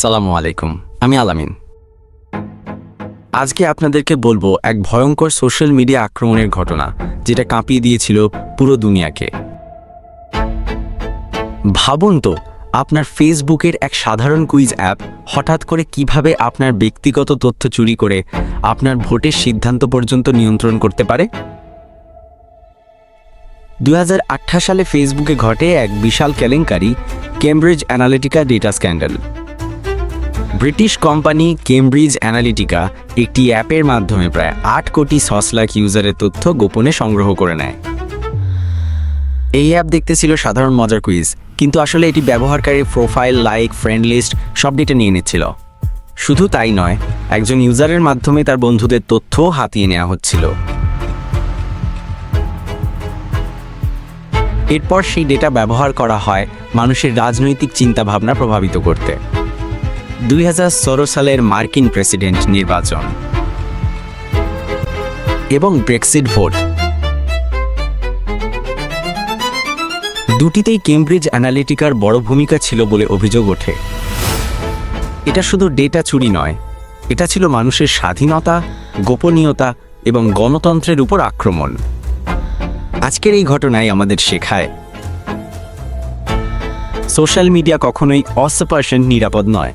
সালামু আলাইকুম, আমি আলামিন। আজকে আপনাদেরকে বলবো এক ভয়ঙ্কর সোশ্যাল মিডিয়া আক্রমণের ঘটনা, যেটা কাঁপিয়ে দিয়েছিল পুরো দুনিয়াকে। ভাবুন তো, আপনার ফেসবুকের এক সাধারণ কুইজ অ্যাপ হঠাৎ করে কিভাবে আপনার ব্যক্তিগত তথ্য চুরি করে আপনার ভোটের সিদ্ধান্ত পর্যন্ত নিয়ন্ত্রণ করতে পারে। 2018 সালে ফেসবুকে ঘটে এক বিশাল কেলেঙ্কারি, Cambridge Analytica data scandal. British company Cambridge Analytica একটি অ্যাপের মাধ্যমে প্রায় 8 কোটি 6 লাখ ইউজারের তথ্য গোপনে সংগ্রহ করে নেয়। এই অ্যাপ দেখতে ছিল সাধারণ মজার কুইজ, কিন্তু আসলে এটি ব্যবহারকারীর প্রোফাইল, লাইক, ফ্রেন্ড লিস্ট সব ডেটা নিয়ে নিচ্ছিল। শুধু তাই নয়, একজন ইউজারের মাধ্যমে তার বন্ধুদের তথ্যও হাতিয়ে নেওয়া হচ্ছিল। এরপর সেই ডেটা ব্যবহার করা হয় মানুষের রাজনৈতিক চিন্তাভাবনা প্রভাবিত করতে। 2016 সালের মার্কিন প্রেসিডেন্ট নির্বাচন এবং ব্রেক্সিট ভোট, দুটিতেই কেমব্রিজ অ্যানালিটিকার বড় ভূমিকা ছিল বলে অভিযোগ ওঠে। এটা শুধু ডেটা চুরি নয়, এটা ছিল মানুষের স্বাধীনতা, গোপনীয়তা এবং গণতন্ত্রের উপর আক্রমণ। আজকের এই ঘটনায় আমাদের শেখায়, সোশ্যাল মিডিয়া কখনোই 100% নিরাপদ নয়।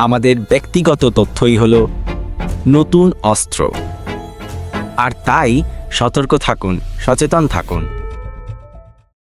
আমাদের ব্যক্তিগত তথ্যই হলো নতুন অস্ত্র। আর তাই সতর্ক থাকুন, সচেতন থাকুন।